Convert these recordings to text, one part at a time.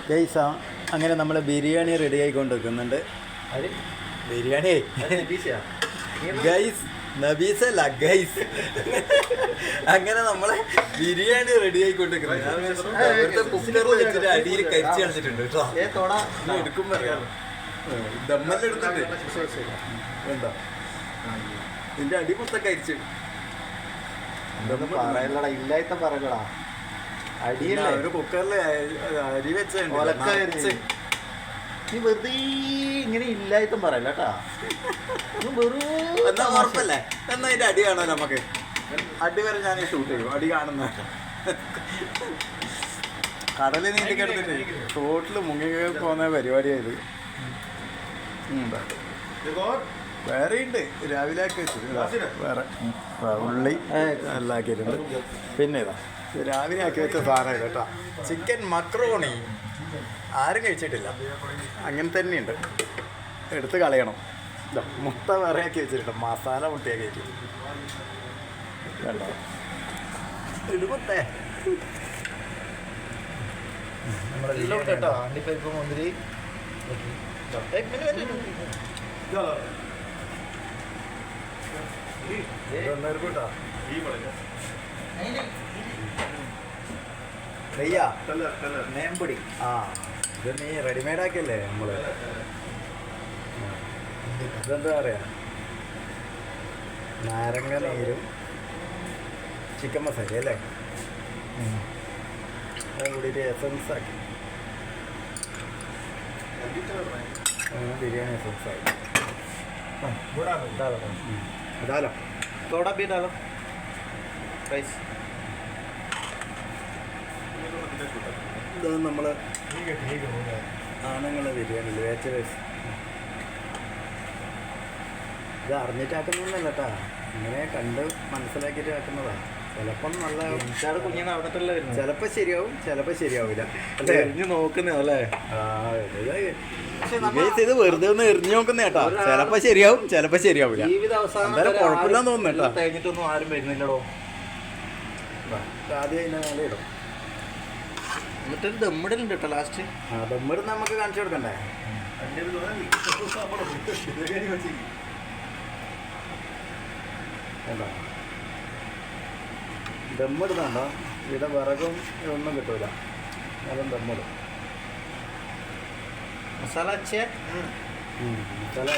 Guys അങ്ങനെ നമ്മൾ biryani ready ആയിക്കൊണ്ട് വെക്കുന്നുണ്ട്. ബിരിയാണി ഗൈസ്, നബീസല്ല ഗൈസ്. അങ്ങനെ നമ്മളെ ബിരിയാണി റെഡി ആയിക്കൊണ്ട് കുക്കറിൽ വെച്ചിട്ട് അടിയിൽ കരിച്ച് കളിച്ചിട്ടുണ്ട് കേട്ടോ. എടുക്കുമ്പോ അറിയാം ദമ്മെല്ലാം എടുത്തിട്ട് എന്താ നിന്റെ അടി മൊത്തം കരിച്ച് പറയലടാ, ഇല്ലാത്ത പറയലടാ. അടിയല്ല ഒരു കുക്കറിൽ അരി വെച്ചുണ്ട്. നീ വെറുതെ ഇങ്ങനെ ഇല്ലായിട്ടും പറയല്ല കേട്ടാ. എന്നാ ഉറപ്പല്ലേ? എന്നാ അതിന്റെ അടി കാണാലോ നമുക്ക്. അടി വരെ ഞാൻ ഷൂട്ട് ചെയ്യും. അടി കാണുന്ന കടലിൽ നീന്തി കിടന്നിട്ട് തോട്ടില് മുങ്ങി പോകുന്ന പരിപാടിയായത്. വേറെ ഉണ്ട്, രാവിലെ ആക്കി വെച്ചത് വേറെ ഉള്ളി എല്ലാം ആക്കിയിട്ടുണ്ട്. പിന്നെ ഇതാ രാവിലെ ആക്കി വെച്ച സാധനം ഇത് കേട്ടോ, ചിക്കൻ മക്രോണി. ആരും കഴിച്ചിട്ടില്ല, അങ്ങനെ തന്നെയുണ്ട്. എടുത്ത് കളയണം. ഇതാ മുട്ട വേറെ ആക്കി വെച്ചിട്ടുണ്ട്, മസാല മുട്ടയൊക്കെ ആക്കി കണ്ടോ. ഇടുമത്തേ നമ്മളെല്ലാം കേട്ടോ. അണ്ടിപ്പരിപ്പ് മുന്തിരി നേമ്പൊടി. ആ ഇത് നീ റെഡിമെയ്ഡ് ആക്കിയല്ലേ നമ്മള്. ഇതെന്താ പറയാ, നാരങ്ങ നീരും ചിക്കൻ മസാല അല്ലേ, അത് കൂടിയിട്ട് എസൻസ് ആക്കി ബിരിയാണി എസൻസ് ആക്കി. ഇതാലോ थोड़ा भी डालो राइस. ഇത് നമ്മൾ ആണുങ്ങളെ ബിരിയാണി ബാച്ചലേഴ്സ്. ഇത് അറിഞ്ഞിട്ടാക്കുന്നൊന്നല്ല കേട്ടാ, ഇങ്ങനെ കണ്ട് മനസ്സിലാക്കിയിട്ട് ആക്കുന്നതാണ്. ചിലപ്പം നല്ല കുഞ്ഞിനെ നടന്നിട്ടല്ലേ വരുന്നത്. ചിലപ്പോൾ ശരിയാവും, ചിലപ്പോൾ ശരിയാവില്ല. എറിഞ്ഞ് നോക്കുന്നേ അല്ലേ. ഇത് വെറുതെ ഒന്ന് എറിഞ്ഞു നോക്കുന്ന കേട്ടാ, ചിലപ്പോ ശരിയാവും, ചിലപ്പോ ശരിയാവില്ല. ജീവിത അവസാനം കുഴപ്പമില്ലാന്ന് തോന്നുന്നു കേട്ടോ. കഴിഞ്ഞിട്ടൊന്നും ആരും വരുന്നില്ലടോ. ആദ്യം അതിന്റെ മേലെ ഇടും. എന്നിട്ടൊരു ദമ്മിടലുണ്ട് കേട്ടോ ലാസ്റ്റ്. ആ ദമ്മിട് നമുക്ക് കാണിച്ചു കൊടുക്കണ്ടേ. ദമ്മിടുന്നുണ്ടോ? ഇവിടെ വിറകും ഒന്നും കിട്ടൂല, അതും ദമ്മിടും. മസാല അച്ഛേ മസാല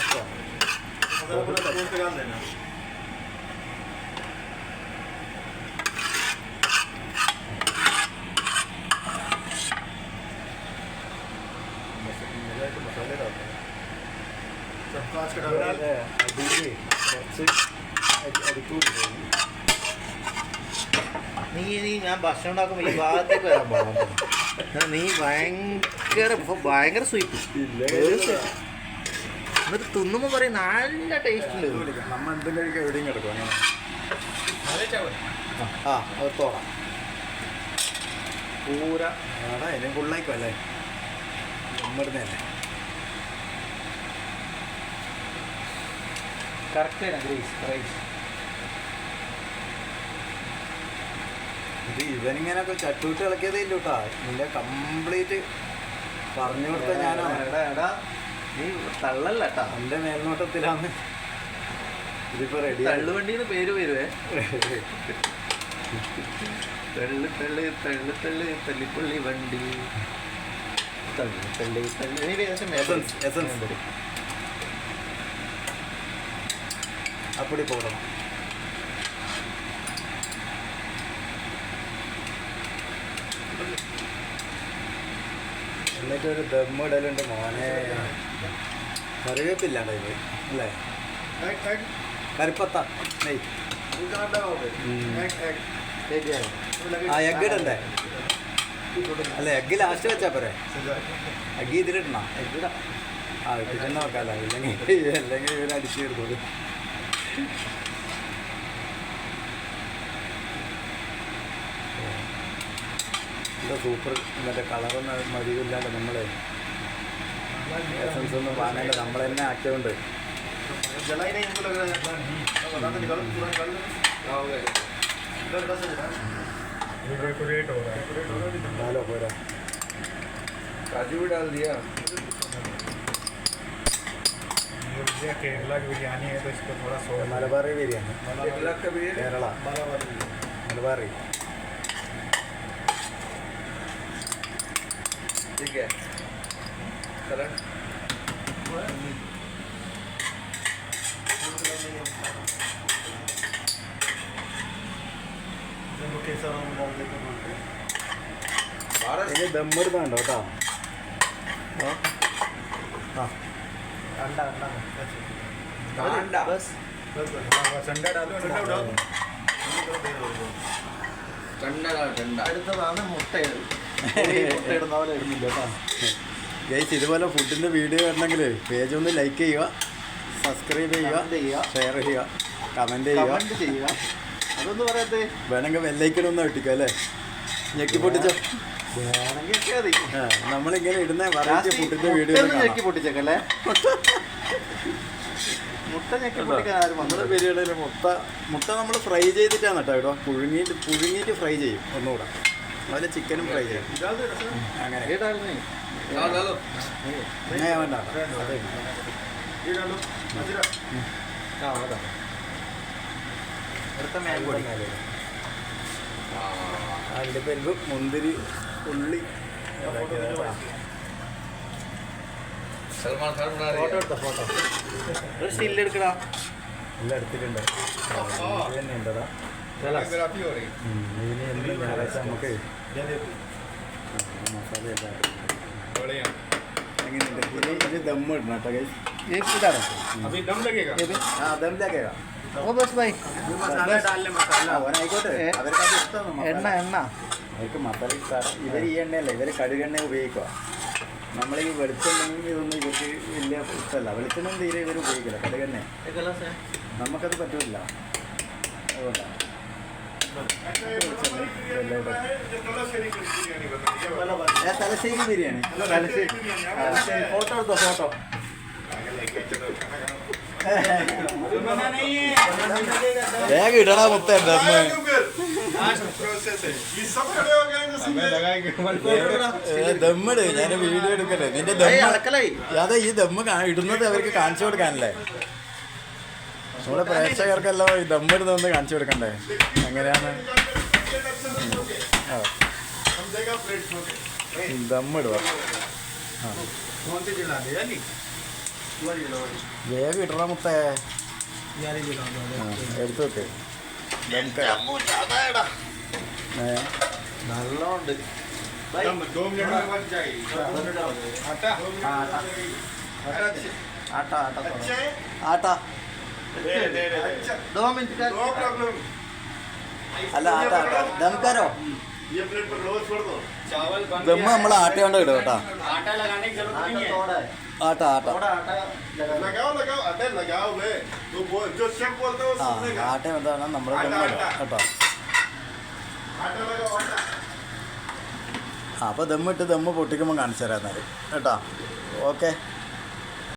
നീ ഞാൻ ഭക്ഷണം ഉണ്ടാക്കുമ്പോൾ ഈ ഭാഗത്തേക്ക് വരാൻ പാടില്ല. നീ ഭയങ്കര സ്വീറ്റ്. എന്നിട്ട് തിന്നുമ്പോൾ പറയും നല്ല ടേസ്റ്റ് ഉണ്ട്. നമ്മൾ എന്തിൻ്റെ എവിടെയും കിടക്കും അങ്ങനെ. ആ അത് തോടാം പൂര ആടാ, അതിന് ഫുള്ളായിക്കും അല്ലേ ദമ്മിടുന്നതല്ലേ. Correct rice. ഇത് ഇവനിങ്ങനെയൊക്കെ ചട്ടൂട്ട് ഇളക്കിയതേ ഇല്ല കേട്ടാ, നിന്റെ കംപ്ലീറ്റ് പറഞ്ഞു കൊടുത്ത ഞാനാണ്. നീ തള്ളല്ല കേട്ടാ, എൻ്റെ മേൽനോട്ടത്തിലാണ് ഇതിപ്പോ റെഡി. തള്ളുവണ്ടിന്ന് പേര് വരുവേ. തള്ളു തള്ളു തള്ളു തള്ളു തള്ളിപ്പള്ളി വണ്ടി തള്ളു തള്ളി തള്ളി. എസൻസ് അപ്പടി പോകണം. എന്നിട്ടൊരു ദമ്മിടലുണ്ട് മോനെ. കറിവേപ്പില്ലാണ്ടോ ഇത് അല്ലേ? കരിപ്പത്ത നെയ്. ആ എഗ് ഇടണ്ടേ? അല്ല എഗ് ലാസ്റ്റ് വെച്ചാ പോരെ. എഗ് ഇതിലിടണോ? എഗ് ഇടാം. ആ ഇട്ടിട്ട് നോക്കാമല്ലോ, അല്ലെങ്കിൽ ഇവര് അടിച്ചു തീർക്കും. ഇത് സൂപ്പർ. മറ്റേ കളറൊന്നും മതിയില്ലാണ്ട് നമ്മൾ എസൻസ് ഒന്നും വാങ്ങേണ്ട, നമ്മൾ തന്നെ ആക്കിയതുകൊണ്ട്. ഹലോ പോരാ काजू भी डाल दिया ये केरला की बिरयानी है तो इसको थोड़ा सो മലബാറി ബിരിയാണി एक लाख का बिरयानी കേരള മലബാറി ठीक है कलर ഇനി ദമ്മിടുന്നുണ്ടോ കേട്ടോ ആ अंडा अंडा अंडा बस बस अंडा डालो अंडा डालो ठंडा അടുത്തതാണ് മുട്ടയിടൽ മുട്ടയിടുന്ന പോലെ ഇടുന്നില്ല കേട്ടോ ഗൈസ് ഇതുപോലെ ഫുഡിൻ്റെ വീഡിയോ വരണമെങ്കിൽ പേജ് ഒന്ന് ലൈക്ക് ചെയ്യുക, സബ്സ്ക്രൈബ് ചെയ്യുക, ഷെയർ ചെയ്യുക, കമൻറ്റ് കമന്റ് ചെയ്യുക അതൊന്നും പറയാത്തേ വേണമെങ്കിൽ വെല്ലൈക്കനൊന്ന് ഇട്ടിക്കുക അല്ലേ, ഞെക്കി പൊട്ടിച്ചോ. വേണമെങ്കിൽ ഒക്കെ മതി നമ്മളിങ്ങനെ ഇടുന്ന വെറൈറ്റി ഫുഡിൻ്റെ വീഡിയോ ഞെക്കി പൊട്ടിച്ചേക്കല്ലേ മുട്ട ഞെക്കി പൊട്ടിക്കാൻ ആരും നമ്മുടെ വന്നത് ബിരിയാണിയിൽ മുട്ട നമ്മൾ ഫ്രൈ ചെയ്തിട്ടാണ് കേട്ടോ കേട്ടോ പുഴുങ്ങിയിട്ട് ഫ്രൈ ചെയ്യും ഒന്നുകൂടെ, അതിൽ ചിക്കനും ഫ്രൈ ചെയ്യും അങ്ങനെ ഏതായിരുന്നു അങ്ങനെ വേണ്ട അതെ ये डालो मजीरा ആ അതാ അടുത്ത മേൽപ്പൊടി അണ്ടിപ്പരിപ്പ്, മുന്തിരി, ഉള്ളി സൽമാൻ ഖാൻ ഫോട്ടോ എടുത്ത ഫോട്ടോ ഒരു സ്റ്റിൽ എടുക്കടാ എല്ലാം എടുത്തിട്ടുണ്ട്. ഇത് തന്നെ ഉണ്ടടാ फोटोग्राफी हो रही ഇതിന് എന്ത് ഞായറാഴ്ച നമുക്ക് മസാല എല്ലാം बढ़िया എങ്ങനെയുണ്ട് ഇത് ദമ്മ് ഇടണം കേട്ടോ guys. ഇതാണ് अभी दम लगेगा ആ ദമ്മിലാക്കേക്കാം ഓ ബസ് ബൈ मसाला डाल ले मसाला അവനായിക്കോട്ടെ, അവർക്ക് അത് ഇഷ്ടമാണ് എണ്ണ എണ്ണ അവർക്ക് മസാല ഇഷ്ടമാണ്. ഇവർ ഈ എണ്ണയല്ല, ഇവർ കടുകെണ്ണ ഉപയോഗിക്കുക. നമ്മൾ ഈ വെളിച്ചെണ്ണയും ഇതൊന്നും ഇവർക്ക് വലിയ ഇഷ്ടമല്ല. വെളിച്ചെണ്ണ തീരെ ഇവർ ഉപയോഗിക്കില്ല, കടുകെണ്ണ നമുക്കത് പറ്റില്ല. അതുകൊണ്ടാണ് തലശ്ശേരി ബിരിയാണി. ഫോട്ടോ എടുത്തോ ഫോട്ടോ വേഗം ഇടടാ മുത്തേ ദമ്മ്. ദമ്മിട്, ഞാൻ വീഡിയോ എടുക്കട്ടെ നിന്റെ ദമ്മ്. അടക്കലായി അതെ ഈ ദമ്മ് ഇടുന്നത് അവർക്ക് കാണിച്ചു കൊടുക്കാനല്ലേ, നമ്മുടെ പ്രേക്ഷകർക്കെല്ലാം ഈ ദമ്മിടുന്നൊന്ന് കാണിച്ചു കൊടുക്കണ്ടേ എങ്ങനെയാണ്. ദമ്മിടുക വേഗം ഇടണ മുത്തേ. എടുത്തു വെക്ക് നല്ലോണ്ട് दो मिनट में बन जाएगी आटा ആട്ടാ ആട്ടാ ആട്ടാ दो मिनट का नो प्रॉब्लम അല്ല ആട്ടാ ദംകാരോ ये प्लेट पर रोज छोड़ दो चावल ദമ്മ് നമ്മൾ ആട്ട കൊണ്ട് ഇടും കേട്ടോ. आटा लगाने की जरूरत नहीं है थोड़ा ആട്ട ആട്ട थोड़ा आटा लगा लगाओ लगाओ अरे लगाओ बे तो बोल जो शेफ बोलते हो ആ सुनेगा ആട്ട എന്താണ് നമ്മൾ ദമ്മ് ഇടുക കേട്ടോ. आटा लगाओ आटा ആ അപ്പോൾ ദമ്മിട്ട് ദമ്മ് പൊട്ടിക്കുമ്പോൾ കാണിച്ചു തരാം എന്നാലും കേട്ടോ. ഓക്കെ.